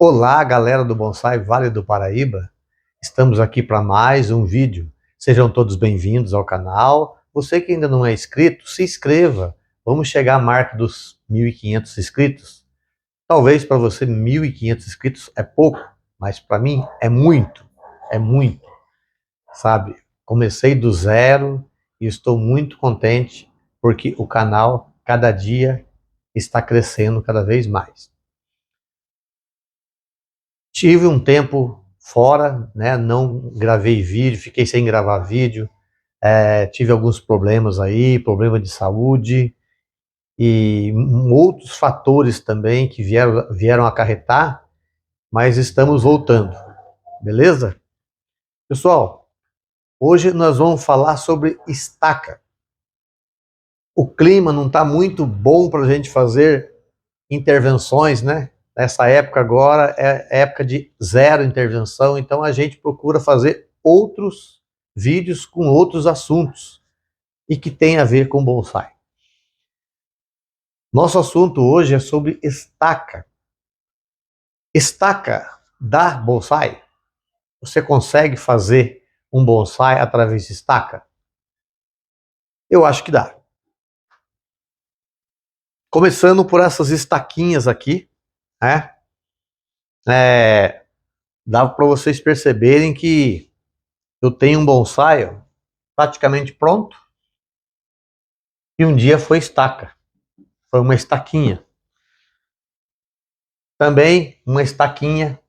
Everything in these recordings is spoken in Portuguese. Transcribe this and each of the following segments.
Olá, galera do Bonsai Vale do Paraíba. Estamos aqui para mais um vídeo. Sejam todos bem-vindos ao canal. Você que ainda não é inscrito, se inscreva. Vamos chegar à marca dos 1.500 inscritos. Talvez para você 1.500 inscritos é pouco, mas para mim é muito, sabe? Comecei do zero e estou muito contente porque o canal cada dia está crescendo cada vez mais. Tive um tempo fora, né? Não gravei vídeo, fiquei sem gravar vídeo. Tive alguns problemas aí, problema de saúde e outros fatores também que vieram acarretar, mas estamos voltando, beleza? Pessoal, hoje nós vamos falar sobre estaca. O clima não está muito bom para a gente fazer intervenções, né? Nessa época agora é época de zero intervenção, então a gente procura fazer outros vídeos com outros assuntos e que tem a ver com bonsai. Nosso assunto hoje é sobre estaca. Estaca dá bonsai? Você consegue fazer um bonsai através de estaca? Eu acho que dá. Começando por essas estaquinhas aqui, né? Dá para vocês perceberem que eu tenho um bonsai praticamente pronto e um dia foi estaca. Foi uma estaquinha. Também uma estaquinha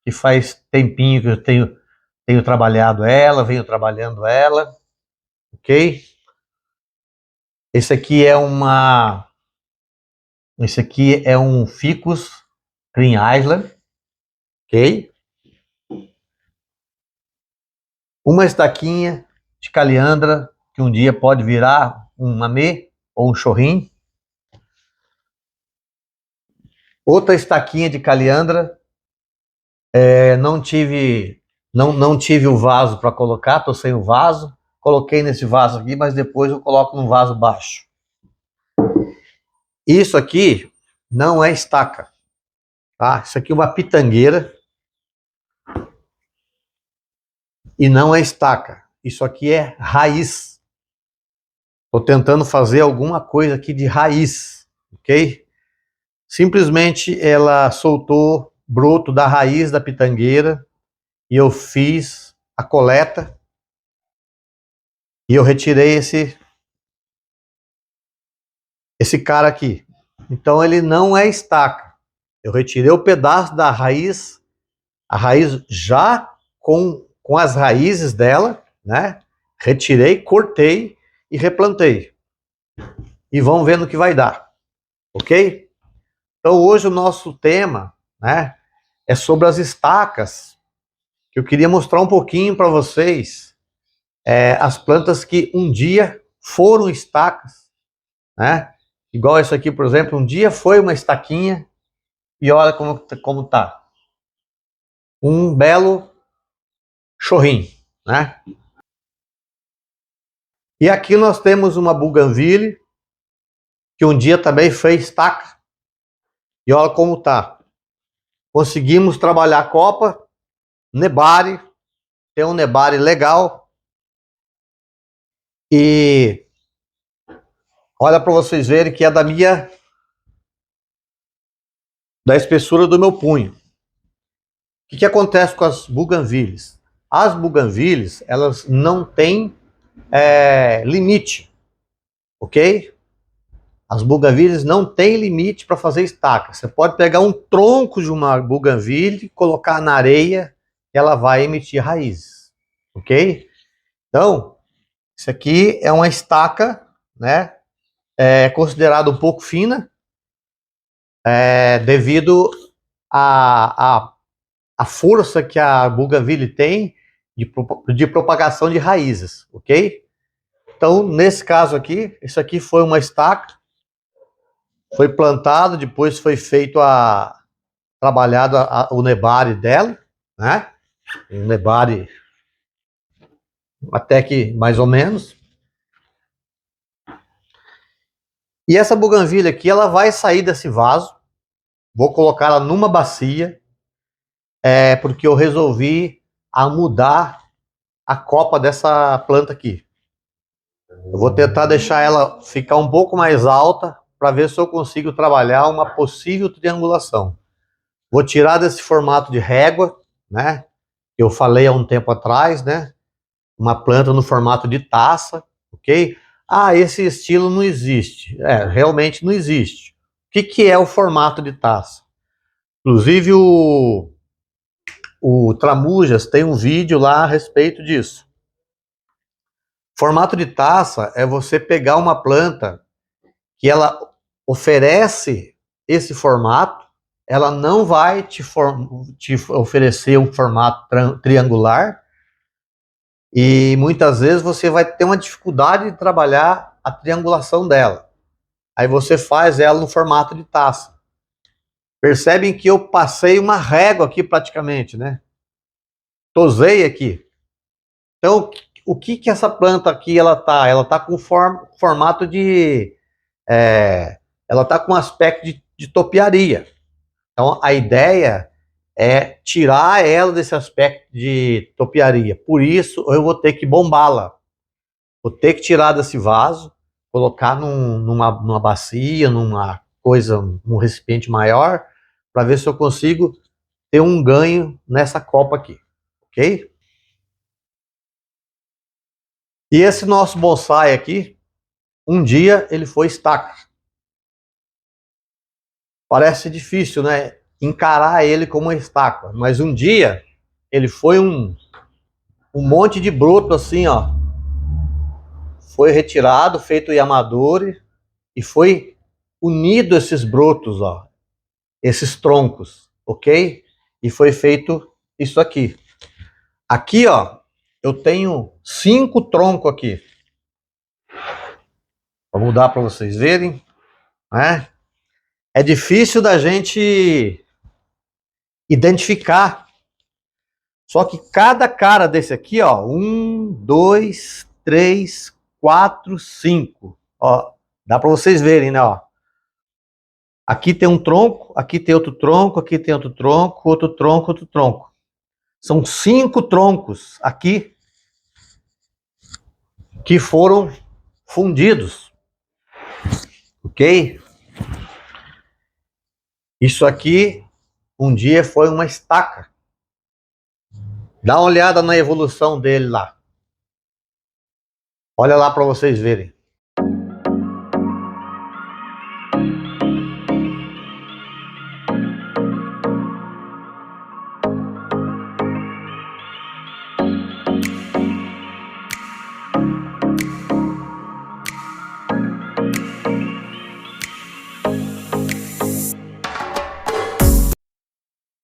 que faz tempinho que eu tenho trabalhado ela, venho trabalhando ela, ok? Esse aqui é um Ficus Green Island, ok? Uma estaquinha de caliandra que um dia pode virar um mamê ou um chorrim. Outra estaquinha de caliandra, não tive o vaso para colocar, estou sem o vaso. Coloquei nesse vaso aqui, mas depois eu coloco num vaso baixo. Isso aqui não é estaca, tá? Isso aqui é uma pitangueira e não é estaca. Isso aqui é raiz. Estou tentando fazer alguma coisa aqui de raiz, ok? Simplesmente ela soltou broto da raiz da pitangueira e eu fiz a coleta e eu retirei esse cara aqui. Então ele não é estaca. Eu retirei o pedaço da raiz, a raiz já com as raízes dela, né? Retirei, cortei e replantei. E vamos ver no que vai dar, ok? Então hoje o nosso tema, né, é sobre as estacas, que eu queria mostrar um pouquinho para vocês, as plantas que um dia foram estacas, né? Igual isso aqui, por exemplo, um dia foi uma estaquinha e olha como tá. Um belo chorrinho, né? E aqui nós temos uma bougainville que um dia também fez estaca e olha como tá. Conseguimos trabalhar a copa, nebare, tem um nebare legal e olha para vocês verem que é da espessura do meu punho. O que acontece com as bougainvilles? As bougainvilles, elas não têm limite, ok? As bougainvilles não têm limite para fazer estaca. Você pode pegar um tronco de uma bougainville, colocar na areia, e ela vai emitir raízes, ok? Então, isso aqui é uma estaca, né? É considerada um pouco fina, devido à força que a bougainville tem de propagação de raízes, ok? Então, nesse caso aqui, isso aqui foi uma estaca, foi plantado, depois foi feito trabalhado o nebare dela, né? Um nebare até que mais ou menos. E essa bougainville aqui, ela vai sair desse vaso, vou colocar ela numa bacia é porque eu resolvi mudar a copa dessa planta aqui. Eu vou tentar deixar ela ficar um pouco mais alta para ver se eu consigo trabalhar uma possível triangulação. Vou tirar desse formato de régua, né? Eu falei há um tempo atrás, né? Uma planta no formato de taça, ok? Ah, esse estilo não existe. Realmente não existe. O que é o formato de taça? Inclusive o Tramujas tem um vídeo lá a respeito disso. Formato de taça é você pegar uma planta que ela oferece esse formato, ela não vai te oferecer um formato triangular, e muitas vezes você vai ter uma dificuldade de trabalhar a triangulação dela. Aí você faz ela no formato de taça. Percebem que eu passei uma régua aqui praticamente, né? Tosei aqui. Então, o que essa planta aqui ela tá? Ela tá com formato de... ela tá com aspecto de topiaria. Então, a ideia é tirar ela desse aspecto de topiaria. Por isso, eu vou ter que bombá-la. Vou ter que tirar desse vaso, colocar numa bacia, numa coisa, num recipiente maior, para ver se eu consigo ter um ganho nessa copa aqui, ok? E esse nosso bonsai aqui, um dia ele foi estaca. Parece difícil, né? Encarar ele como uma estaca, mas um dia ele foi um monte de broto assim, ó. Foi retirado, feito Yamadori, e foi unido esses brotos, ó, esses troncos, ok? E foi feito isso aqui. Aqui, ó, eu tenho 5 troncos aqui. Vou mudar para vocês verem, né? É difícil da gente identificar. Só que cada cara desse aqui, ó, 1, 2, 3, 4, 5. Ó, dá para vocês verem, né, ó. Aqui tem um tronco, aqui tem outro tronco, aqui tem outro tronco, outro tronco, outro tronco. São 5 troncos aqui que foram fundidos, ok? Isso aqui um dia foi uma estaca. Dá uma olhada na evolução dele lá. Olha lá para vocês verem.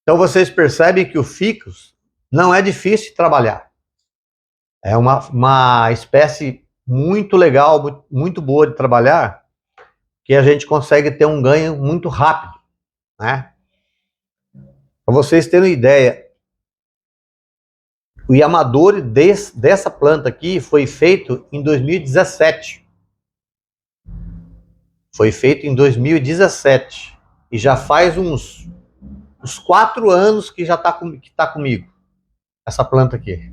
Então vocês percebem que o ficus não é difícil de trabalhar. É uma espécie muito legal, muito boa de trabalhar, que a gente consegue ter um ganho muito rápido, né? Para vocês terem uma ideia, o Yamadori dessa planta aqui foi feito em 2017. Foi feito em 2017. E já faz uns 4 anos que já tá comigo, essa planta aqui.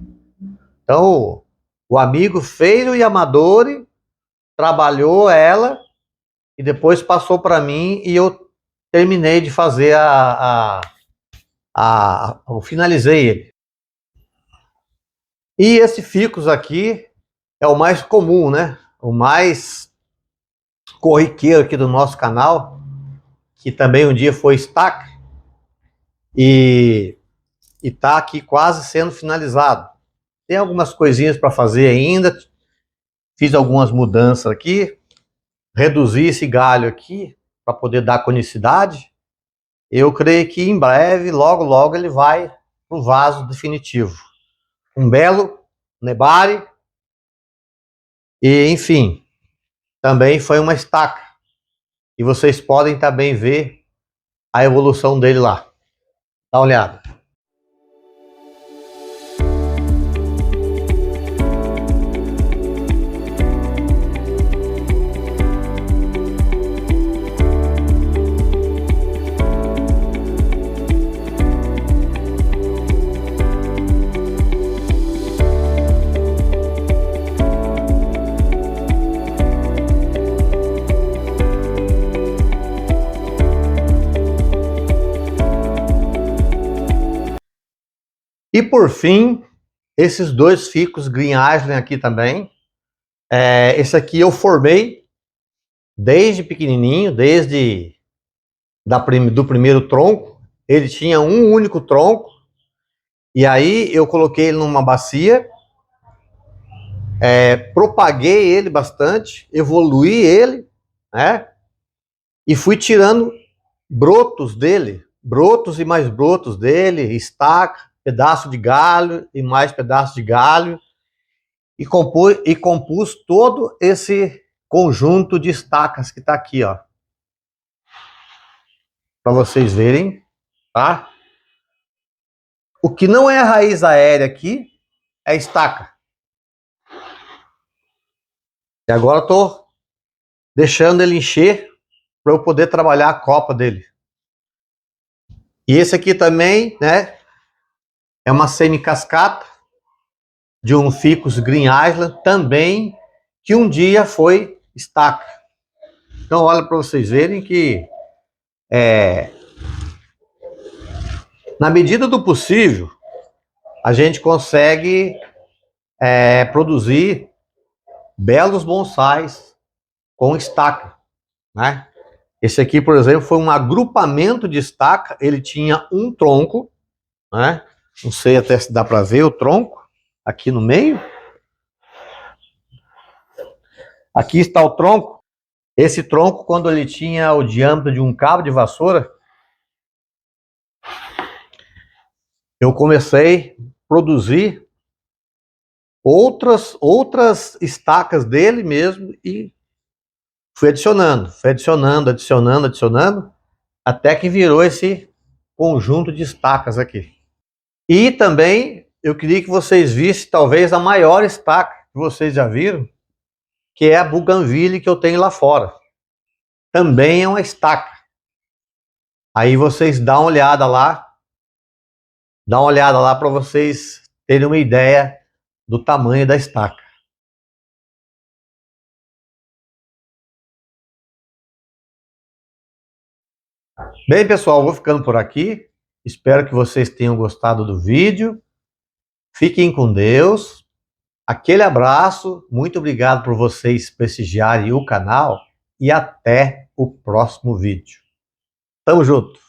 Então, o amigo fez o Yamadori, trabalhou ela, e depois passou para mim, e eu terminei de fazer eu finalizei ele. E esse ficus aqui é o mais comum, né? O mais corriqueiro aqui do nosso canal, que também um dia foi estaca, e está aqui quase sendo finalizado. Tem algumas coisinhas para fazer ainda, fiz algumas mudanças aqui, reduzi esse galho aqui para poder dar conicidade. Eu creio que em breve, logo logo, ele vai para o vaso definitivo. Um belo nebari, e enfim, também foi uma estaca. E vocês podem também ver a evolução dele lá. Dá uma olhada. E por fim, esses dois ficus Green Island aqui também. Esse aqui eu formei desde pequenininho, desde do primeiro tronco. Ele tinha um único tronco. E aí eu coloquei ele numa bacia, propaguei ele bastante, evoluí ele, né? E fui tirando brotos dele, brotos e mais brotos dele, estaca, pedaço de galho e mais pedaço de galho, e compus todo esse conjunto de estacas que está aqui, ó, para vocês verem, tá? O que não é a raiz aérea aqui é estaca. E agora eu tô deixando ele encher para eu poder trabalhar a copa dele. E esse aqui também, né, é uma semicascata de um Ficus Green Island também, que um dia foi estaca. Então olha para vocês verem que na medida do possível a gente consegue produzir belos bonsais com estaca, né? Esse aqui, por exemplo, foi um agrupamento de estaca. Ele tinha um tronco, né? Não sei até se dá para ver o tronco aqui no meio. Aqui está o tronco. Esse tronco, quando ele tinha o diâmetro de um cabo de vassoura, eu comecei a produzir outras estacas dele mesmo e fui adicionando, até que virou esse conjunto de estacas aqui. E também eu queria que vocês vissem talvez a maior estaca que vocês já viram, que é a Bougainville que eu tenho lá fora. Também é uma estaca. Aí vocês dão uma olhada lá para vocês terem uma ideia do tamanho da estaca. Bem, pessoal, vou ficando por aqui. Espero que vocês tenham gostado do vídeo. Fiquem com Deus. Aquele abraço. Muito obrigado por vocês prestigiarem o canal. E até o próximo vídeo. Tamo junto.